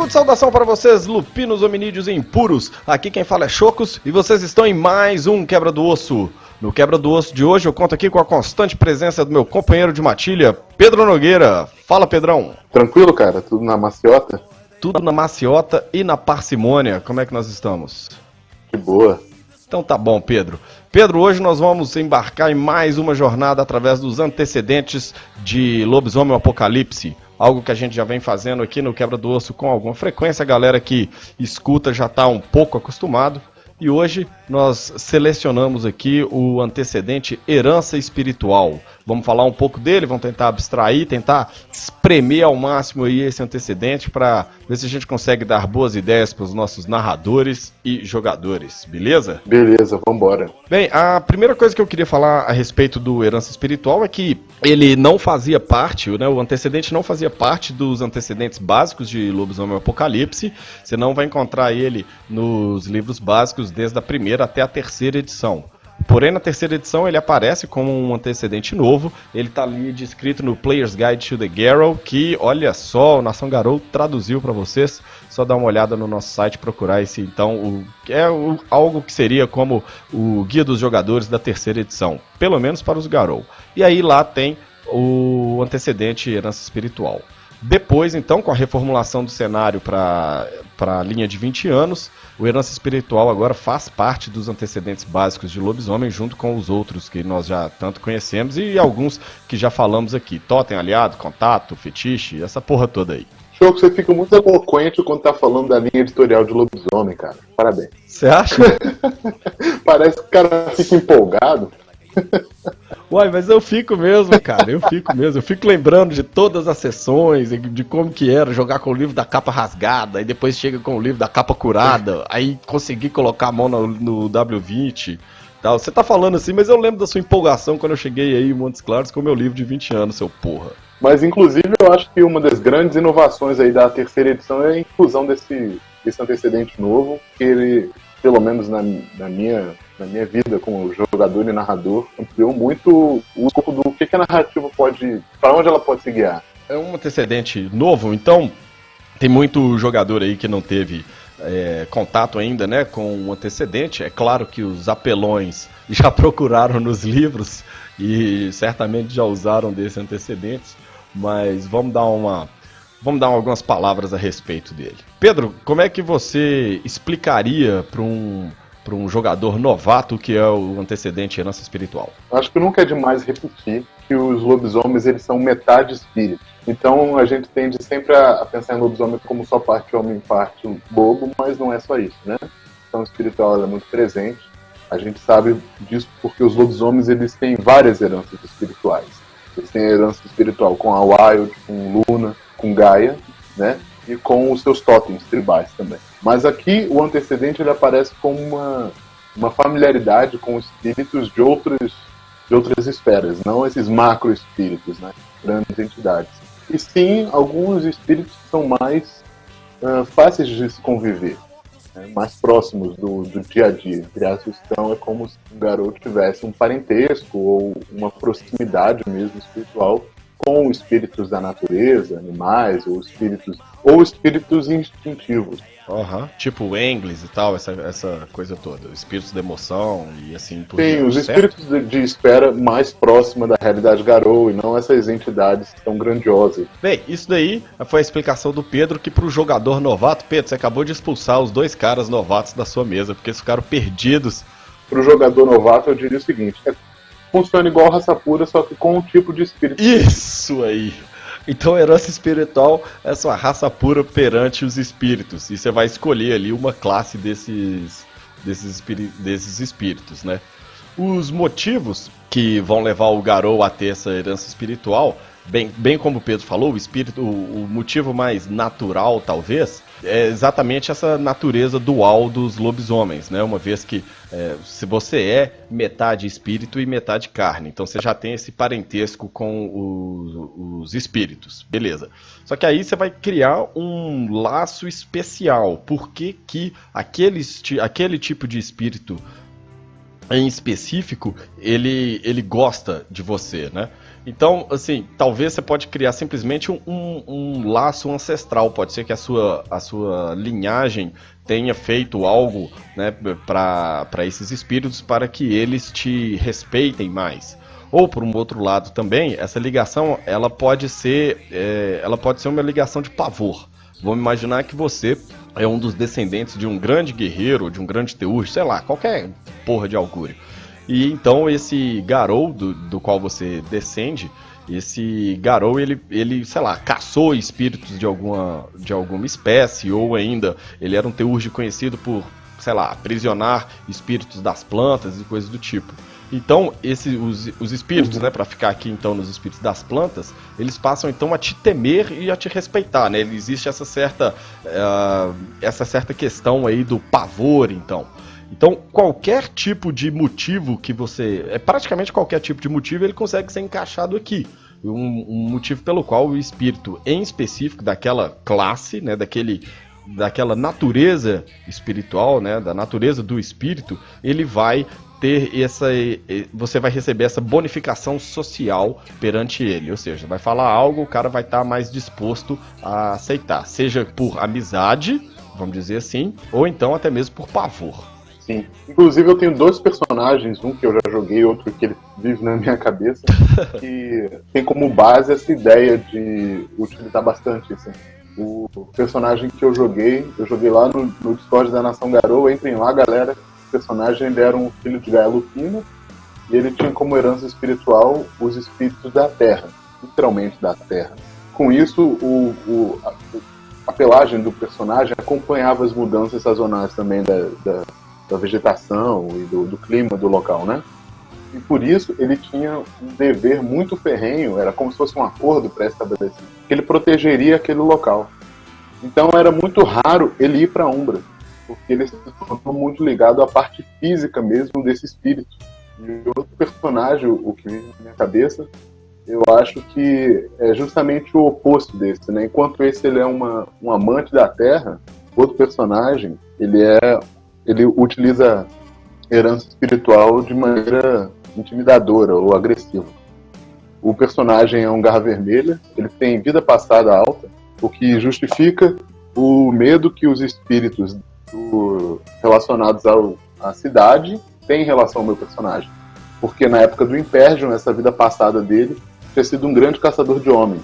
Saúde e saudação para vocês, lupinos, hominídeos e impuros. Aqui quem fala é Chocos e vocês estão em mais um Quebra do Osso. No Quebra do Osso de hoje eu conto aqui com a constante presença do meu companheiro de matilha, Pedro Nogueira. Fala, Pedrão. Tranquilo, cara? Tudo na maciota? Tudo na maciota e na parcimônia. Como é que nós estamos? De boa. Então tá bom, Pedro. Pedro, hoje nós vamos embarcar em mais uma jornada através dos antecedentes de Lobisomem Apocalipse. Algo que a gente já vem fazendo aqui no Quebra do Osso com alguma frequência. A galera que escuta já está um pouco acostumado. E hoje nós selecionamos aqui o antecedente Herança Espiritual. Vamos falar um pouco dele, vamos tentar abstrair, tentar espremer ao máximo aí esse antecedente para ver se a gente consegue dar boas ideias para os nossos narradores e jogadores, beleza? Beleza, vambora. Bem, a primeira coisa que eu queria falar a respeito do Herança Espiritual é que ele não fazia parte, né, o antecedente não fazia parte dos antecedentes básicos de Lobisomem Apocalipse. Você não vai encontrar ele nos livros básicos desde a primeira até a terceira edição. Porém, na terceira edição ele aparece como um antecedente novo. Ele está ali descrito no Player's Guide to the Garrow, que, olha só, o Nação Garou traduziu para vocês. Só dá uma olhada no nosso site, procurar esse, então, algo que seria como o Guia dos Jogadores da terceira edição, pelo menos para os Garou. E aí lá tem o antecedente Herança Espiritual. Depois, então, com a reformulação do cenário para a linha de 20 anos, o Herança Espiritual agora faz parte dos antecedentes básicos de Lobisomem, junto com os outros que nós já tanto conhecemos e alguns que já falamos aqui. Totem, Aliado, Contato, Fetiche, essa porra toda aí. Choco, você fica muito eloquente quando tá falando da linha editorial de Lobisomem, cara. Parabéns. Você acha? Parece que o cara fica empolgado. Uai, mas eu fico mesmo, cara, eu fico lembrando de todas as sessões, de como que era jogar com o livro da capa rasgada, e depois chega com o livro da capa curada, aí conseguir colocar a mão no W20, tal. Você tá falando assim, mas eu lembro da sua empolgação quando eu cheguei aí em Montes Claros com o meu livro de 20 anos, seu porra. Mas, inclusive, eu acho que uma das grandes inovações aí da terceira edição é a inclusão desse antecedente novo, que ele, pelo menos na minha vida como jogador e narrador, ampliou muito o escopo do que a narrativa pode, para onde ela pode se guiar. É um antecedente novo, então tem muito jogador aí que não teve contato ainda, né, com o antecedente. É claro que os apelões já procuraram nos livros e certamente já usaram desses antecedentes, mas vamos dar algumas palavras a respeito dele. Pedro, como é que você explicaria para um jogador novato o que é o antecedente Herança Espiritual? Acho que nunca é demais repetir que os lobisomens eles são metade espírito. Então a gente tende sempre a pensar em lobisomem como só parte homem, parte bobo, mas não é só isso, né? Então o espiritual ela é muito presente. A gente sabe disso porque os lobisomens eles têm várias heranças espirituais. Eles têm a herança espiritual com a Wild, com Luna, com Gaia, né? E com os seus totens tribais também. Mas aqui o antecedente ele aparece como uma familiaridade com espíritos de outras esferas, não esses macro-espíritos, né? Grandes entidades. E sim, alguns espíritos que são mais fáceis de se conviver, né? Mais próximos do dia a dia. Entre aspas, então é como se um garoto tivesse um parentesco ou uma proximidade mesmo espiritual com espíritos da natureza, animais, ou espíritos instintivos. Tipo Englis e tal, essa coisa toda. Espíritos da emoção e assim por diante. Sim, os espíritos de esfera mais próxima da realidade Garou e não essas entidades tão grandiosas. Bem, isso daí foi a explicação do Pedro, que pro jogador novato, Pedro, você acabou de expulsar os dois caras novatos da sua mesa, porque eles ficaram perdidos. Pro jogador novato eu diria o seguinte: funciona igual raça pura, só que com um tipo de espírito. Isso aí! Então a herança espiritual é sua raça pura perante os espíritos. E você vai escolher ali uma classe desses espíritos, né? Os motivos que vão levar o Garou a ter essa herança espiritual, bem como o Pedro falou, o motivo mais natural, talvez, é exatamente essa natureza dual dos lobisomens, né? Uma vez que se você é metade espírito e metade carne, então você já tem esse parentesco com os espíritos, beleza. Só que aí você vai criar um laço especial, porque que aquele tipo de espírito em específico, ele gosta de você, né? Então, assim, talvez você pode criar simplesmente um laço ancestral. Pode ser que a sua linhagem tenha feito algo, né, para esses espíritos para que eles te respeitem mais. Ou por um outro lado também, essa ligação ela pode ser uma ligação de pavor. Vamos imaginar que você é um dos descendentes de um grande guerreiro, de um grande teurge, sei lá, qualquer porra de augúrio. E então esse Garou do qual você descende, esse Garou ele, sei lá, caçou espíritos de alguma espécie, ou ainda ele era um teurge conhecido por, sei lá, aprisionar espíritos das plantas e coisas do tipo. Então, os espíritos, né, para ficar aqui então nos espíritos das plantas, eles passam então a te temer e a te respeitar, né? Existe essa certa questão aí do pavor, então. Então, qualquer tipo de motivo que praticamente qualquer tipo de motivo, ele consegue ser encaixado aqui. Um motivo pelo qual o espírito, em específico, daquela classe, né, daquela natureza espiritual, né, da natureza do espírito, ele vai você vai receber essa bonificação social perante ele, ou seja, vai falar algo, o cara vai estar mais disposto a aceitar, seja por amizade, vamos dizer assim, ou então até mesmo por pavor. Sim. Inclusive eu tenho dois personagens, um que eu já joguei, outro que ele vive na minha cabeça, que tem como base essa ideia de utilizar bastante isso. O personagem que eu joguei lá no Discord da Nação Garou, entrem lá, galera. O personagem ele era um filho de Gaia Lupina e ele tinha como herança espiritual os espíritos da Terra, literalmente da Terra. Com isso, a pelagem do personagem acompanhava as mudanças sazonais também da vegetação e do clima do local, né? E por isso ele tinha um dever muito ferrenho, era como se fosse um acordo pré-estabelecido, que ele protegeria aquele local. Então era muito raro ele ir para a Umbra, porque ele se tornou muito ligado à parte física mesmo desse espírito. E outro personagem, o que vem na minha cabeça, eu acho que é justamente o oposto desse, né? Enquanto esse ele é um amante da Terra, outro personagem, ele utiliza herança espiritual de maneira intimidadora ou agressiva. O personagem é um Garra Vermelha, ele tem vida passada alta, o que justifica o medo que os espíritos relacionados à cidade têm em relação ao meu personagem. Porque na época do Impergion, essa vida passada dele tinha sido um grande caçador de homens.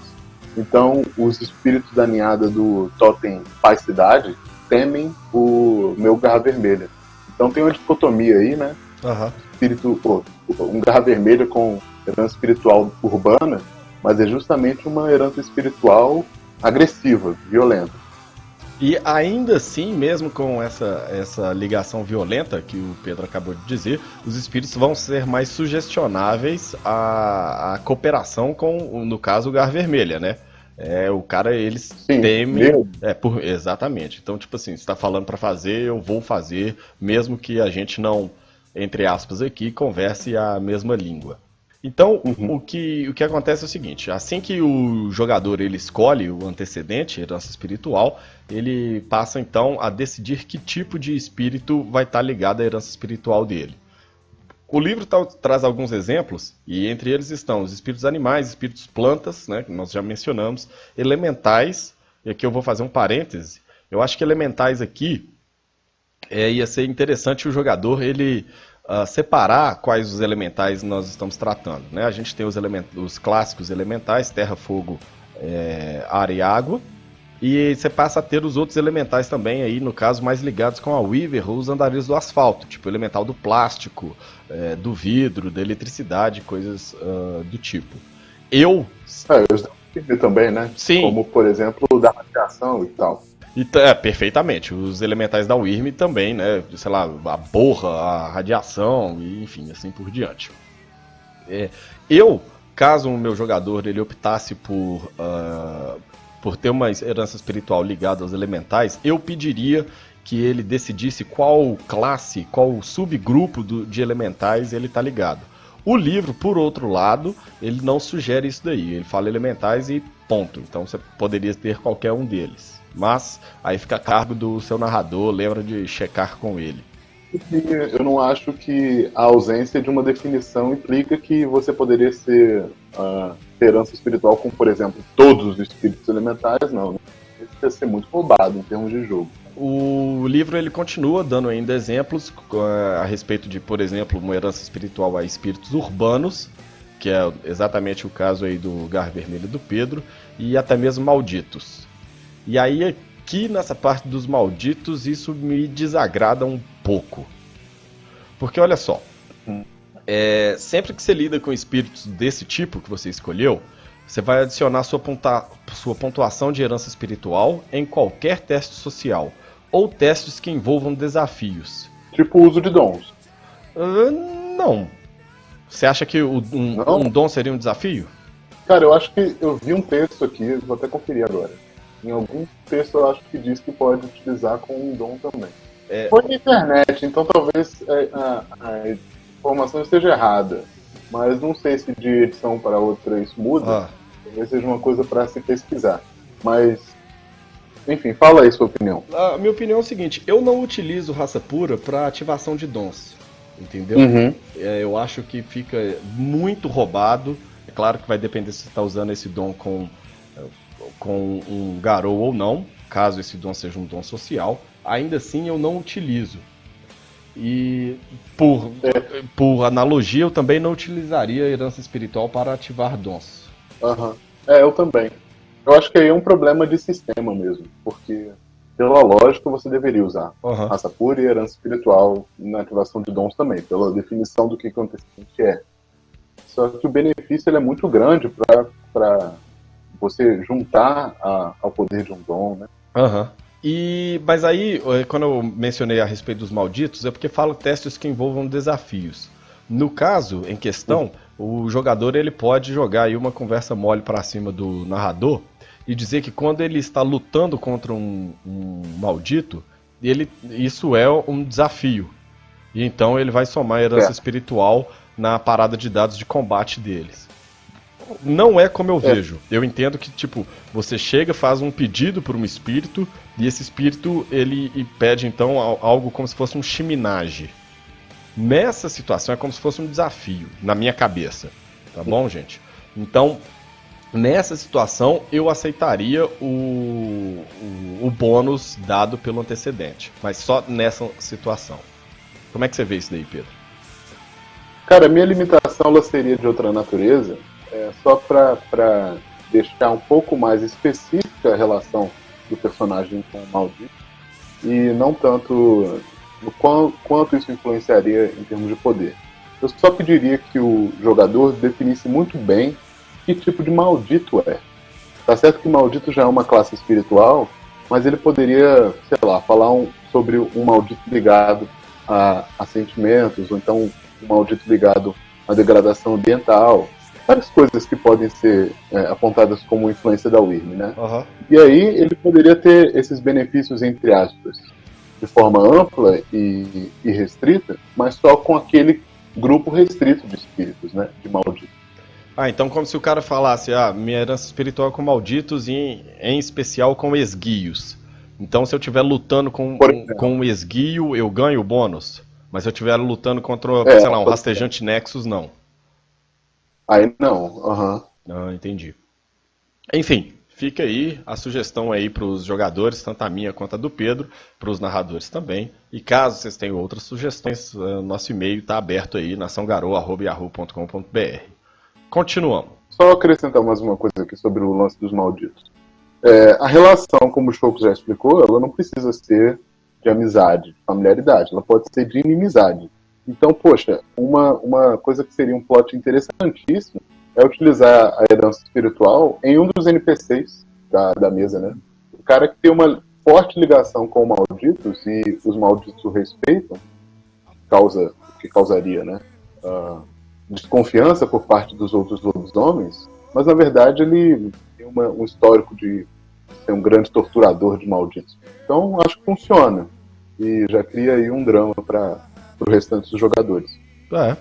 Então, os espíritos da ninhada do Totem Pai Cidade temem o meu Garra Vermelha. Então tem uma dicotomia aí, né? Espírito, um Garra Vermelha com herança espiritual urbana, mas é justamente uma herança espiritual agressiva, violenta. E ainda assim, mesmo com essa ligação violenta que o Pedro acabou de dizer, os espíritos vão ser mais sugestionáveis à cooperação com, no caso, o Garra Vermelha, né? O cara, eles temem. Exatamente. Então, tipo assim, você tá falando pra fazer, eu vou fazer, mesmo que a gente não, entre aspas aqui, converse a mesma língua. Então, o que acontece é o seguinte, assim que o jogador ele escolhe o antecedente, herança espiritual, ele passa então a decidir que tipo de espírito vai estar ligado à herança espiritual dele. O livro traz alguns exemplos, e entre eles estão os espíritos animais, espíritos plantas, né, que nós já mencionamos, elementais, e aqui eu vou fazer um parêntese, eu acho que elementais aqui ia ser interessante o jogador ele separar quais os elementais nós estamos tratando. Né? A gente tem os clássicos elementais, terra, fogo, ar e água, e você passa a ter os outros elementais também, aí, no caso, mais ligados com a Weaver ou os andarilhos do asfalto, tipo o elemental do plástico, do vidro, da eletricidade, coisas do tipo. Os também, né? Sim. Como, por exemplo, da radiação e tal. Perfeitamente. Os elementais da Wyrm também, né? Sei lá, a borra, a radiação, e, enfim, assim por diante. Caso o meu jogador ele optasse por ter uma herança espiritual ligada aos elementais, eu pediria que ele decidisse qual classe, qual subgrupo de elementais ele está ligado. O livro, por outro lado, ele não sugere isso daí. Ele fala elementais e ponto. Então você poderia ter qualquer um deles. Mas aí fica a cargo do seu narrador, lembra de checar com ele. não acho que a ausência de uma definição implica que você poderia ser herança espiritual com, por exemplo, todos os espíritos elementares, não. Isso ia ser muito roubado em termos de jogo. O livro ele continua dando ainda exemplos a respeito de, por exemplo, uma herança espiritual a espíritos urbanos, que é exatamente o caso aí do Gar Vermelho do Pedro, e até mesmo malditos. E aí aqui nessa parte dos malditos isso me desagrada um pouco. Porque olha só, sempre que você lida com espíritos desse tipo que você escolheu, você vai adicionar sua pontuação de herança espiritual em qualquer teste social, ou testes que envolvam desafios. Tipo o uso de dons. Não. Você acha que um dom seria um desafio? Cara, eu acho que eu vi um texto aqui, vou até conferir agora. Em algum texto eu acho que diz que pode utilizar com um dom também. Foi na internet, então talvez a informação esteja errada. Mas não sei se de edição para outra isso muda. Talvez seja uma coisa para se pesquisar. Mas, enfim, fala aí sua opinião. A minha opinião é o seguinte, eu não utilizo raça pura para ativação de dons. Entendeu? Eu acho que fica muito roubado. É claro que vai depender se você está usando esse dom com um garou ou não, caso esse dom seja um dom social. Ainda assim eu não utilizo. E por analogia eu também não utilizaria a herança espiritual para ativar dons. Eu também. Eu acho que aí é um problema de sistema mesmo, porque pela lógica você deveria usar raça pura e herança espiritual na ativação de dons também, pela definição do que o antecedente é. Só que o benefício ele é muito grande para você juntar ao poder de um dom, né? Mas aí, quando eu mencionei a respeito dos malditos, é porque falo testes que envolvam desafios. No caso em questão, o jogador ele pode jogar aí uma conversa mole para cima do narrador e dizer que quando ele está lutando contra um maldito, isso é um desafio. E então ele vai somar a herança espiritual na parada de dados de combate deles. Não é como eu vejo. Eu entendo que, tipo, você chega, faz um pedido por um espírito, e esse espírito, ele pede, então, algo como se fosse um chiminage. Nessa situação, é como se fosse um desafio, na minha cabeça. Tá bom, gente? Então, nessa situação, eu aceitaria o bônus dado pelo antecedente. Mas só nessa situação. Como é que você vê isso daí, Pedro? Cara, a minha limitação ela seria de outra natureza. Só para deixar um pouco mais específica a relação do personagem com o maldito e não tanto no quanto isso influenciaria em termos de poder. Eu só pediria que o jogador definisse muito bem que tipo de maldito é. Tá certo que maldito já é uma classe espiritual, mas ele poderia, sei lá, falar sobre um maldito ligado a sentimentos, ou então um maldito ligado à degradação ambiental. Várias coisas que podem ser apontadas como influência da Wyrm, né? E aí ele poderia ter esses benefícios, entre aspas, de forma ampla e restrita, mas só com aquele grupo restrito de espíritos, né? De malditos. Então como se o cara falasse, minha herança espiritual é com malditos e em especial com esguios. Então se eu estiver lutando com um esguio, eu ganho o bônus. Mas se eu estiver lutando contra, sei lá, um rastejante Nexus, não. Aí não, entendi. Enfim, fica aí a sugestão aí para os jogadores, tanto a minha quanto a do Pedro, para os narradores também. E caso vocês tenham outras sugestões, nosso e-mail está aberto aí, naçãogarou@yahoo.com.br. Continuamos. Só acrescentar mais uma coisa aqui sobre o lance dos malditos. A relação, como o Choco já explicou, ela não precisa ser de amizade, de familiaridade, ela pode ser de inimizade. Então, poxa, uma coisa que seria um plot interessantíssimo é utilizar a herança espiritual em um dos NPCs da mesa, né? O cara que tem uma forte ligação com malditos e os malditos o respeitam, que causaria, né? Desconfiança por parte dos outros lobisomens, mas na verdade ele tem um histórico de ser um grande torturador de malditos. Então, acho que funciona. E já cria aí um drama para o restante dos jogadores. É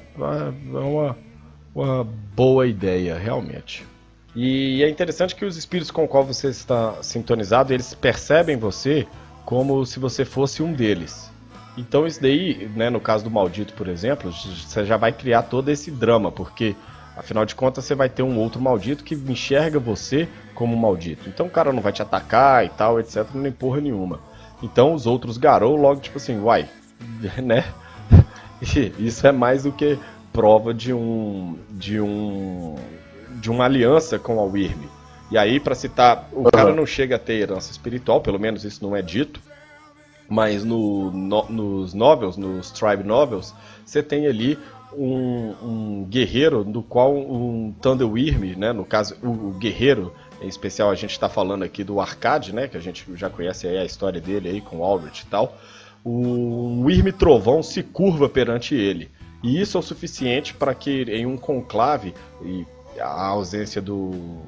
uma boa ideia, realmente. E é interessante que os espíritos com os quais você está sintonizado, eles percebem você como se você fosse um deles. Então isso daí, né, no caso do maldito, por exemplo, você já vai criar todo esse drama, porque afinal de contas você vai ter um outro maldito que enxerga você como maldito. Então o cara não vai te atacar e tal, etc, nem porra nenhuma. Então os outros Garou logo tipo assim, uai, né? Isso é mais do que prova de uma aliança com a Wyrm. E aí, pra citar, o cara não chega a ter herança espiritual, pelo menos isso não é dito. Mas nos novels, nos Tribe Novels, você tem ali um guerreiro do qual um Thunder Wyrm, né, no caso o guerreiro, em especial a gente está falando aqui do Arcade, né, que a gente já conhece aí a história dele aí com o Aldrich e tal. O Wyrm Trovão se curva perante ele. E isso é o suficiente para que em um conclave, e a ausência do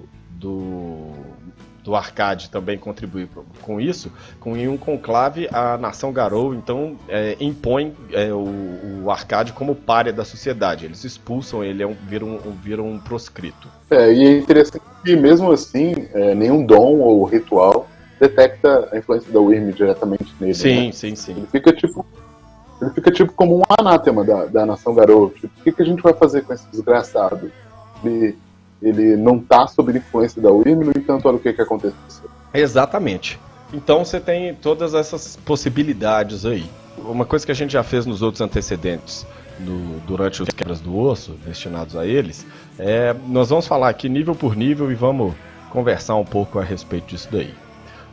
Arcade também contribui com isso, em um conclave a nação Garou então impõe o Arcade como pária da sociedade. Eles expulsam ele, viram um proscrito. E é interessante que mesmo assim, nenhum dom ou ritual detecta a influência da Wyrm diretamente nele. Sim, né? sim. Ele fica tipo como um anátema da nação Garou. Tipo, o que a gente vai fazer com esse desgraçado? Ele não tá sob influência da Wyrm, no entanto, olha o que aconteceu. Exatamente. Então você tem todas essas possibilidades aí. Uma coisa que a gente já fez nos outros antecedentes, durante os Quebras do Osso, destinados a eles, nós vamos falar aqui nível por nível e vamos conversar um pouco a respeito disso daí.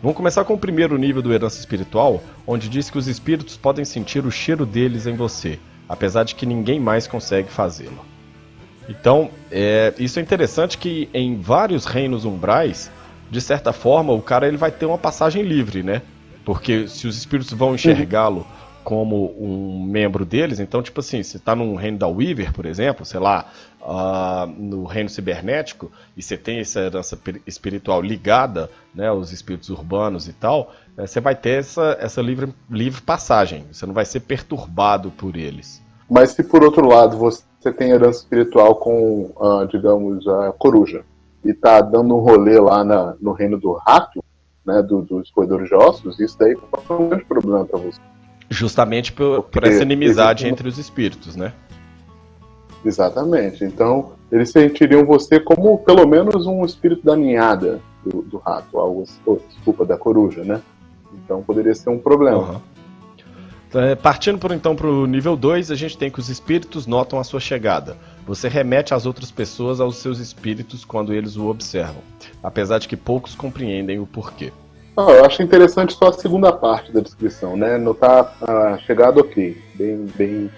Vamos começar com o primeiro nível do Herança Espiritual, onde diz que os espíritos podem sentir o cheiro deles em você, apesar de que ninguém mais consegue fazê-lo. Então, isso é interessante que em vários reinos umbrais, de certa forma, o cara ele vai ter uma passagem livre, né? Porque se os espíritos vão enxergá-lo como um membro deles, então, tipo assim, se tá num reino da Weaver, por exemplo, sei lá, no reino cibernético, e você tem essa herança espiritual ligada, né, aos espíritos urbanos e tal, você vai ter essa livre passagem, você não vai ser perturbado por eles. Mas se por outro lado você tem herança espiritual com, digamos, a coruja, e tá dando um rolê lá no reino do rato, né, dos roedores de ossos, isso daí pode ser um grande problema para você. Justamente por essa inimizade entre os espíritos, né? Exatamente. Então, eles sentiriam você como, pelo menos, um espírito da ninhada do rato, desculpa, da coruja, né? Então, poderia ser um problema. Uhum. Partindo então para o nível 2, a gente tem que os espíritos notam a sua chegada. Você remete as outras pessoas aos seus espíritos quando eles o observam, apesar de que poucos compreendem o porquê. Eu acho interessante só a segunda parte da descrição, né? Notar a chegada, ok, bem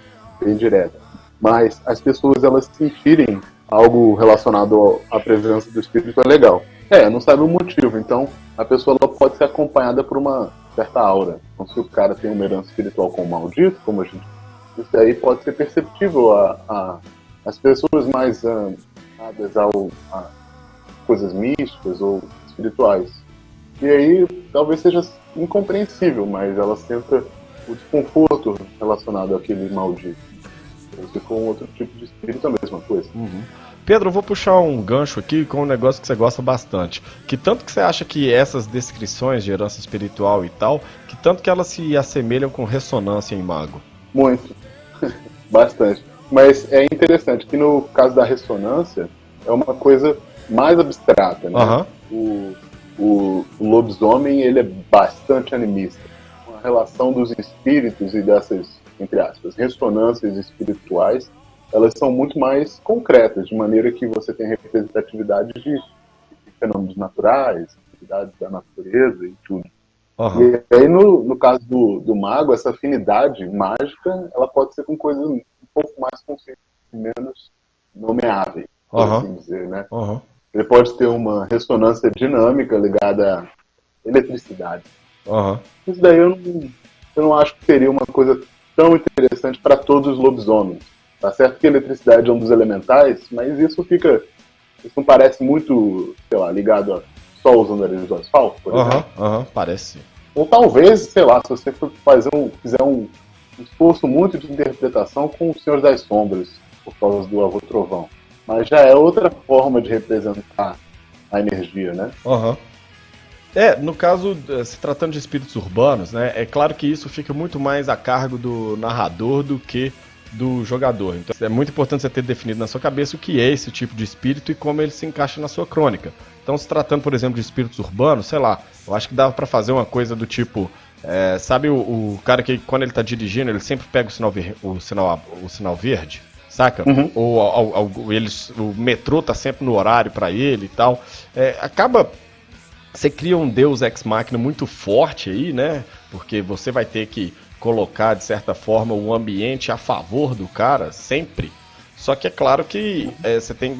direta. Mas as pessoas, elas sentirem algo relacionado à presença do espírito é legal. Não sabe o motivo, então a pessoa ela pode ser acompanhada por uma certa aura. Então, se o cara tem uma herança espiritual com o maldito, como a gente... Isso aí pode ser perceptível às pessoas mais ligadas a coisas místicas ou espirituais. E aí, talvez seja incompreensível, mas ela senta o desconforto relacionado àquele maldito. Ou se for um outro tipo de espírito, a mesma coisa. Uhum. Pedro, eu vou puxar um gancho aqui com um negócio que você gosta bastante. Que tanto que você acha que essas descrições de herança espiritual e tal, que tanto que elas se assemelham com ressonância em Mago? Muito. Bastante. Mas é interessante que no caso da ressonância, é uma coisa mais abstrata, né? Uhum. O lobisomem, ele é bastante animista. A relação dos espíritos e dessas, entre aspas, ressonâncias espirituais, elas são muito mais concretas, de maneira que você tem representatividade de fenômenos naturais, atividades da natureza e tudo. Uhum. E aí, no caso do mago, essa afinidade mágica, ela pode ser com coisas um pouco mais conscientes, menos nomeáveis, por assim dizer, né? Uhum. Ele pode ter uma ressonância dinâmica ligada à eletricidade. Uhum. Isso daí eu não acho que seria uma coisa tão interessante para todos os lobisomens. Tá certo que a eletricidade é um dos elementais, mas isso não parece muito, sei lá, ligado a só os andarilhos do asfalto, por exemplo? Parece. Ou talvez, sei lá, se você for fizer um esforço muito de interpretação com os Senhores das Sombras, por causa do Avô Trovão. Mas já é outra forma de representar a energia, né? No caso, se tratando de espíritos urbanos, né, é claro que isso fica muito mais a cargo do narrador do que do jogador. Então é muito importante você ter definido na sua cabeça o que é esse tipo de espírito e como ele se encaixa na sua crônica. Então, se tratando, por exemplo, de espíritos urbanos, sei lá, eu acho que dava pra fazer uma coisa do tipo, sabe o cara que quando ele tá dirigindo, ele sempre pega o sinal verde, saca? Uhum. Ou o metrô tá sempre no horário pra ele e tal. Acaba você cria um deus ex machina muito forte aí, né? Porque você vai ter que colocar, de certa forma, o ambiente a favor do cara, sempre. Só que é claro que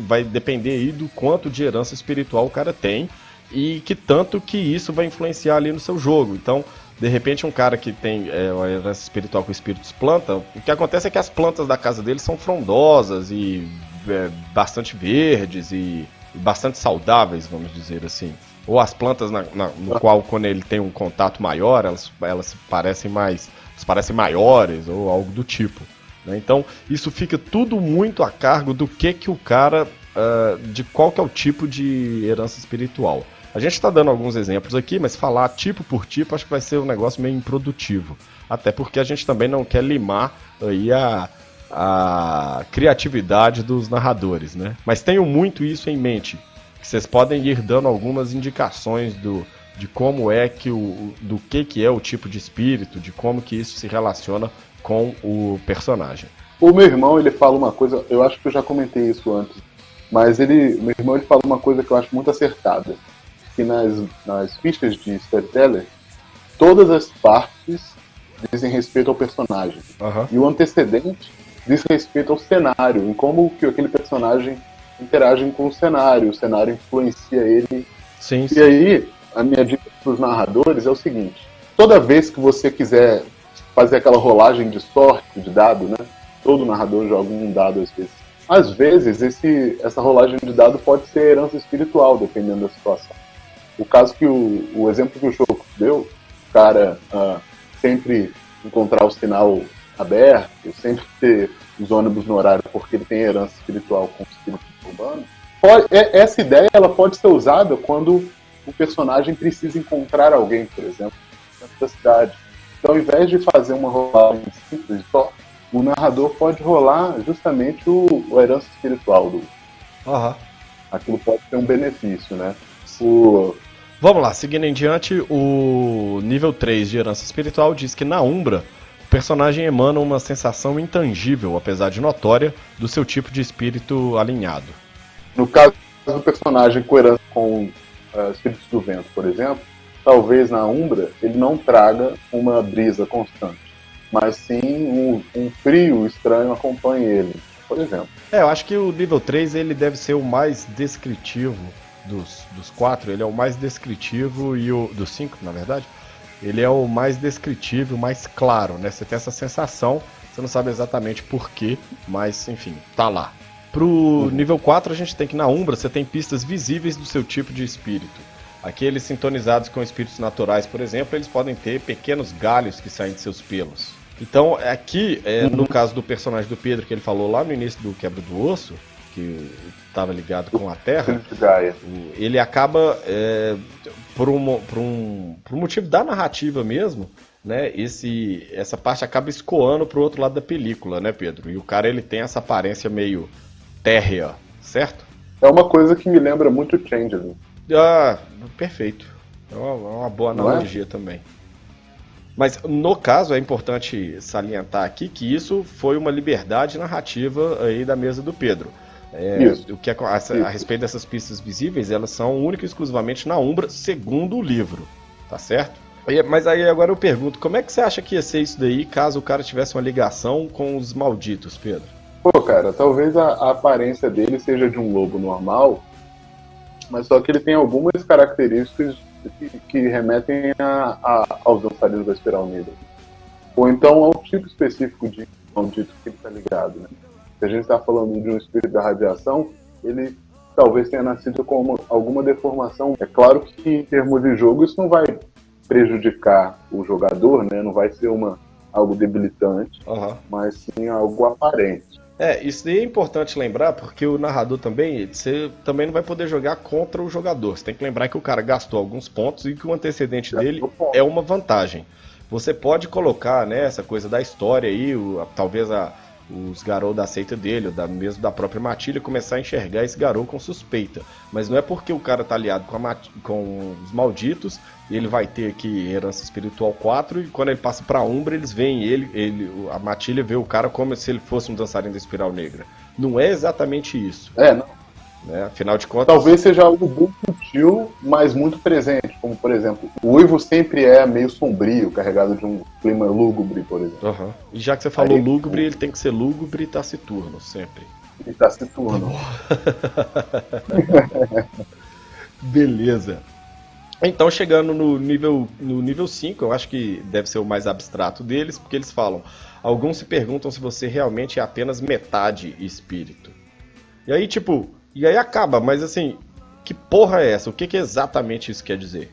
vai depender aí do quanto de herança espiritual o cara tem e que tanto que isso vai influenciar ali no seu jogo. Então, de repente, um cara que tem uma herança espiritual com espíritos planta, o que acontece é que as plantas da casa dele são frondosas e bastante verdes e bastante saudáveis, vamos dizer assim. Ou as plantas no qual, quando ele tem um contato maior, elas parecem maiores ou algo do tipo. Né? Então, isso fica tudo muito a cargo do que o cara, de qual que é o tipo de herança espiritual. A gente está dando alguns exemplos aqui, mas falar tipo por tipo acho que vai ser um negócio meio improdutivo. Até porque a gente também não quer limar aí a criatividade dos narradores, né? Mas tenham muito isso em mente. Vocês podem ir dando algumas indicações de como é do que é o tipo de espírito, de como que isso se relaciona com o personagem. O meu irmão, ele fala uma coisa, eu acho que eu já comentei isso antes, mas meu irmão, ele fala uma coisa que eu acho muito acertada, que nas fichas de Storyteller, todas as partes dizem respeito ao personagem. Uhum. E o antecedente diz respeito ao cenário, em como que aquele personagem interage com o cenário influencia ele. Sim, e aí, a minha dica para os narradores é o seguinte: toda vez que você quiser fazer aquela rolagem de sorte, de dado, né? Todo narrador joga um dado às vezes. Às vezes, essa rolagem de dado pode ser herança espiritual, dependendo da situação. O caso que o exemplo que o Choco deu, o cara sempre encontrar o sinal aberto, sempre ter os ônibus no horário porque ele tem herança espiritual com o espírito urbano. Essa ideia ela pode ser usada quando o personagem precisa encontrar alguém, por exemplo, dentro da cidade. Então, ao invés de fazer uma rolagem simples só, o narrador pode rolar justamente a herança espiritual do. Uhum. Aquilo pode ter um benefício, né? Vamos lá, seguindo em diante, o nível 3 de herança espiritual diz que na Umbra o personagem emana uma sensação intangível, apesar de notória, do seu tipo de espírito alinhado. No caso do personagem com herança com espíritos do vento, por exemplo, talvez na Umbra ele não traga uma brisa constante, mas sim um frio estranho acompanhe ele, por exemplo. Eu acho que o nível 3 ele deve ser o mais descritivo dos 4, ele é o mais descritivo e dos 5, na verdade, ele é o mais descritivo, o mais claro, né? Você tem essa sensação, você não sabe exatamente porquê, mas enfim, tá lá. Pro nível 4 a gente tem que na Umbra você tem pistas visíveis do seu tipo de espírito. Aqueles sintonizados com espíritos naturais, por exemplo, eles podem ter pequenos galhos que saem de seus pelos. Então, aqui, no caso do personagem do Pedro, que ele falou lá no início do Quebra do Osso, que estava ligado com a Terra, ele acaba, por um motivo da narrativa mesmo, né, essa parte acaba escoando pro outro lado da película, né, Pedro? E o cara, ele tem essa aparência meio térrea, certo? É uma coisa que me lembra muito Changeling. Perfeito. É uma boa analogia também. Mas, no caso, é importante salientar aqui que isso foi uma liberdade narrativa aí da mesa do Pedro. O que a respeito dessas pistas visíveis, elas são única e exclusivamente na Umbra, segundo o livro, tá certo? Mas aí agora eu pergunto, como é que você acha que ia ser isso daí caso o cara tivesse uma ligação com os malditos, Pedro? Pô, cara, talvez a aparência dele seja de um lobo normal, mas só que ele tem algumas características que remetem aos dançarinos da Espiral Negra. Ou então ao tipo específico de maldito que ele está ligado, né? Se a gente está falando de um espírito da radiação, ele talvez tenha nascido com alguma deformação. É claro que em termos de jogo isso não vai prejudicar o jogador, né? Não vai ser algo debilitante, mas sim algo aparente. Isso daí é importante lembrar, porque o narrador também, você também não vai poder jogar contra o jogador. Você tem que lembrar que o cara gastou alguns pontos e que o antecedente dele é uma vantagem. Você pode colocar, né, essa coisa da história aí, talvez os Garou da seita dele, ou mesmo da própria Matilha, começar a enxergar esse Garou com suspeita. Mas não é porque o cara tá aliado com os malditos, ele vai ter aqui herança espiritual 4, e quando ele passa pra Umbra, eles veem a Matilha vê o cara como se ele fosse um dançarino da Espiral Negra. Não é exatamente isso. Não. Né? Afinal de contas... Talvez seja algo bem sutil, mas muito presente. Como, por exemplo, o Uivo sempre é meio sombrio, carregado de um clima lúgubre, por exemplo. Uhum. E já que você falou lúgubre, ele tem que ser lúgubre e taciturno, sempre. E taciturno. Beleza. Então, chegando no nível 5, eu acho que deve ser o mais abstrato deles, porque eles falam: alguns se perguntam se você realmente é apenas metade espírito. E aí, e aí acaba, mas assim, que porra é essa? O que exatamente isso quer dizer?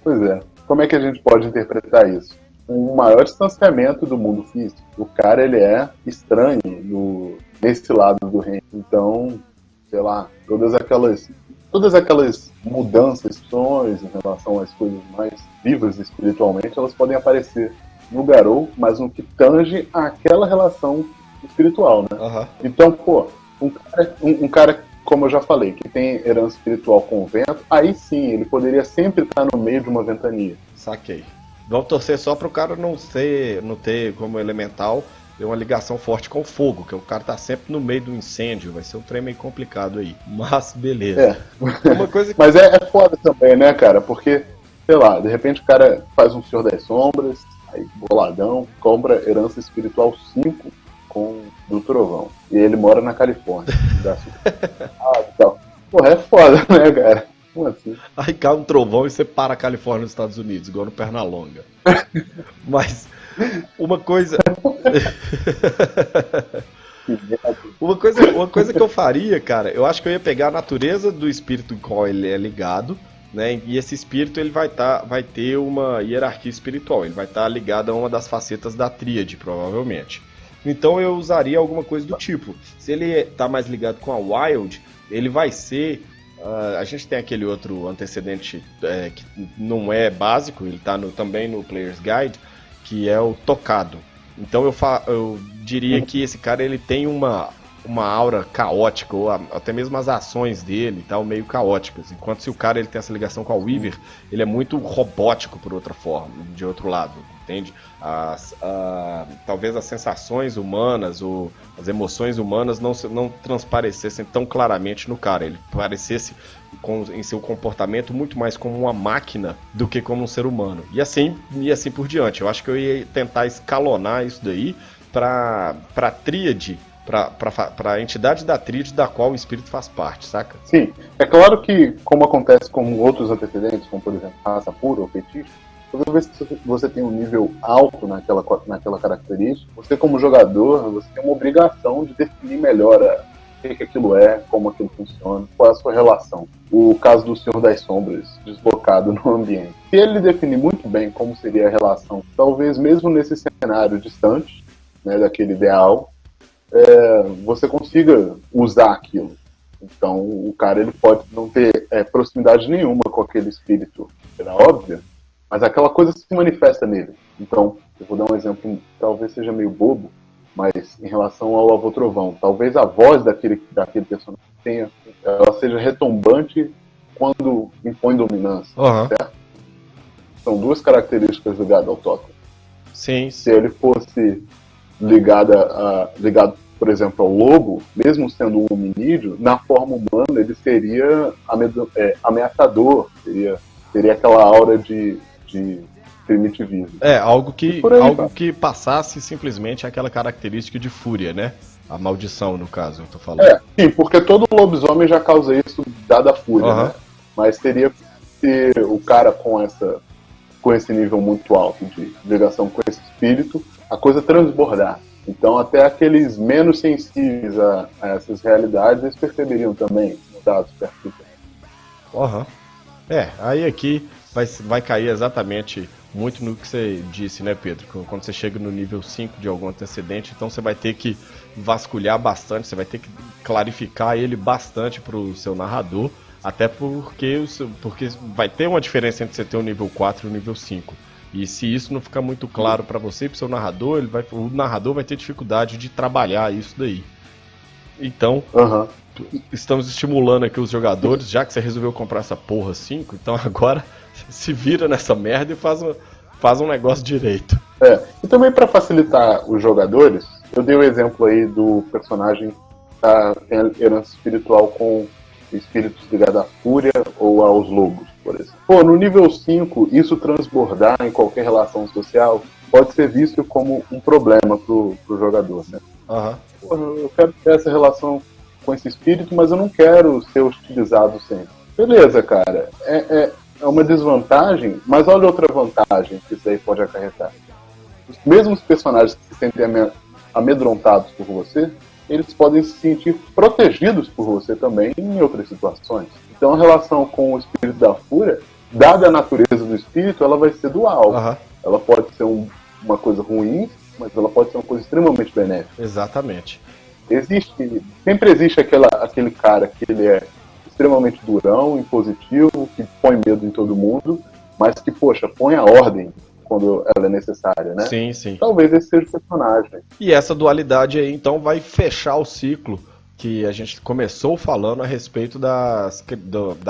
Pois é. Como é que a gente pode interpretar isso? Um maior distanciamento do mundo físico. O cara, ele é estranho nesse lado do reino. Então, sei lá, todas aquelas mudanças, sonhos em relação às coisas mais vivas espiritualmente, elas podem aparecer no Garou, mas no que tange àquela relação espiritual, né? Uhum. Então, um cara, como eu já falei, que tem herança espiritual com o vento, aí sim, ele poderia sempre estar no meio de uma ventania. Saquei. Vamos torcer só pro cara não ter como elemental uma ligação forte com o fogo, que o cara tá sempre no meio do incêndio, vai ser um trem meio complicado aí. Mas beleza. Uma coisa que... Mas é foda também, né, cara? Porque, sei lá, de repente o cara faz um Senhor das Sombras, aí boladão, compra herança espiritual 5 do Trovão. E ele mora na Califórnia. Então. Porra, é foda, né, cara? Como assim? Aí cai um trovão e você para a Califórnia nos Estados Unidos, igual no Pernalonga. Mas uma coisa... uma coisa que eu faria, cara, eu acho que eu ia pegar a natureza do espírito em qual ele é ligado, né? E esse espírito ele vai ter uma hierarquia espiritual, ele vai estar ligado a uma das facetas da tríade, provavelmente. Então eu usaria alguma coisa do tipo. Se ele está mais ligado com a Wild, ele vai ser... a gente tem aquele outro antecedente que não é básico, ele está também no Player's Guide, que é o Tocado. Então eu diria que esse cara ele tem uma aura caótica, ou até mesmo as ações dele tal, meio caóticas. Enquanto se o cara ele tem essa ligação com a Weaver, ele é muito robótico por outra forma, de outro lado, entende? Talvez as sensações humanas ou as emoções humanas não transparecessem tão claramente no cara. Ele parecesse em seu comportamento muito mais como uma máquina do que como um ser humano. E assim por diante. Eu acho que eu ia tentar escalonar isso daí para a tríade, para a entidade da tríade da qual o espírito faz parte, saca? Sim. É claro que, como acontece com outros antecedentes, como por exemplo raça pura ou fetiche, toda vez que você tem um nível alto naquela característica, você como jogador, você tem uma obrigação de definir melhor o que aquilo é, como aquilo funciona, qual é a sua relação. O caso do Senhor das Sombras, deslocado no ambiente. Se ele definir muito bem como seria a relação, talvez mesmo nesse cenário distante, né, daquele ideal, você consiga usar aquilo. Então o cara ele pode não ter proximidade nenhuma com aquele espírito, era óbvio, mas aquela coisa se manifesta nele. Então, eu vou dar um exemplo, talvez seja meio bobo, mas em relação ao Avô Trovão, talvez a voz daquele personagem ela seja retumbante quando impõe dominância, certo? São duas características ligadas ao totem. Sim. Se ele fosse ligado, por exemplo, ao lobo, mesmo sendo um hominídeo, na forma humana ele seria ameaçador, teria aquela aura de primitivismo. Algo que passasse simplesmente aquela característica de fúria, né? A maldição, no caso, eu tô falando. Sim, porque todo lobisomem já causa isso, dada a fúria, né? Mas teria que ter o cara com esse nível muito alto de ligação com esse espírito, a coisa transbordar. Então até aqueles menos sensíveis a essas realidades, eles perceberiam também dados perto. Aí aqui vai cair exatamente muito no que você disse, né, Pedro? Quando você chega no nível 5 de algum antecedente, então você vai ter que vasculhar bastante, você vai ter que clarificar ele bastante pro seu narrador, até porque vai ter uma diferença entre você ter o nível 4 e o nível 5. E se isso não ficar muito claro para você e pro seu narrador, o narrador vai ter dificuldade de trabalhar isso daí. Então, estamos estimulando aqui os jogadores, já que você resolveu comprar essa porra 5, então agora se vira nessa merda e faz um negócio direito. E também para facilitar os jogadores, eu dei o exemplo aí do personagem que tem a herança espiritual com espíritos ligados à fúria ou aos lobos, por exemplo. Pô, no nível 5, isso transbordar em qualquer relação social pode ser visto como um problema pro jogador, né? Pô, eu quero ter essa relação com esse espírito, mas eu não quero ser hostilizado sempre. Beleza, cara. É uma desvantagem, mas olha outra vantagem que isso aí pode acarretar. Os mesmos personagens que se sentem amedrontados por você, eles podem se sentir protegidos por você também em outras situações. Então a relação com o espírito da fúria, dada a natureza do espírito, ela vai ser dual. Ela pode ser uma coisa ruim, mas ela pode ser uma coisa extremamente benéfica. Exatamente. Sempre existe aquele cara que ele é extremamente durão, impositivo, que põe medo em todo mundo, mas que, poxa, põe a ordem quando ela é necessária, né? Sim, sim. Talvez esse seja o personagem. E essa dualidade aí, então, vai fechar o ciclo que a gente começou falando a respeito da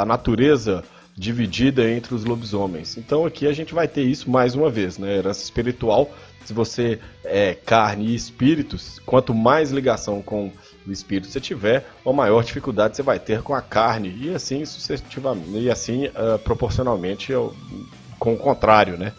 natureza dividida entre os lobisomens. Então aqui a gente vai ter isso mais uma vez, né? Herança espiritual. Se você é carne e espíritos, quanto mais ligação com o espírito você tiver, uma maior dificuldade você vai ter com a carne, e assim sucessivamente, e assim proporcionalmente com o contrário, né?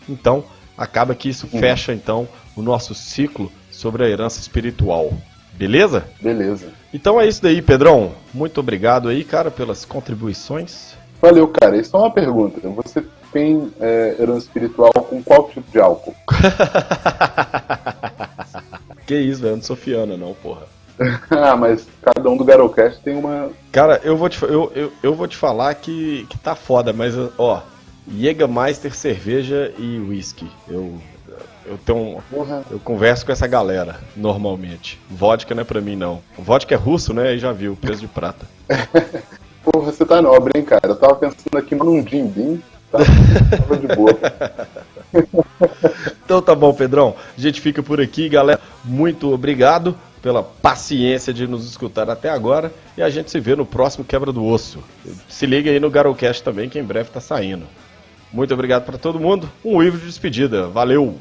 Então, acaba que isso fecha então o nosso ciclo sobre a herança espiritual. Beleza? Beleza. Então é isso daí, Pedrão. Muito obrigado aí, cara, pelas contribuições. Valeu, cara. E só uma pergunta. Você tem herança espiritual com qual tipo de álcool? Que isso, velho. Eu não sou Fiana, não, porra. Mas cada um do Garocast tem uma... Cara, eu vou te falar que tá foda, mas, ó, Jägermeister, cerveja e whisky. Eu converso com essa galera, normalmente. Vodka não é pra mim, não. Vodka é russo, né? Aí já viu, peso de prata. Porra, você tá nobre, hein, cara? Eu tava pensando aqui num Jim Beam, tá? Tava de boa. Então tá bom, Pedrão. A gente fica por aqui, galera. Muito obrigado pela paciência de nos escutar até agora. E a gente se vê no próximo Quebra do Osso. Se liga aí no Garocast também, que em breve tá saindo. Muito obrigado pra todo mundo. Um livro de despedida. Valeu!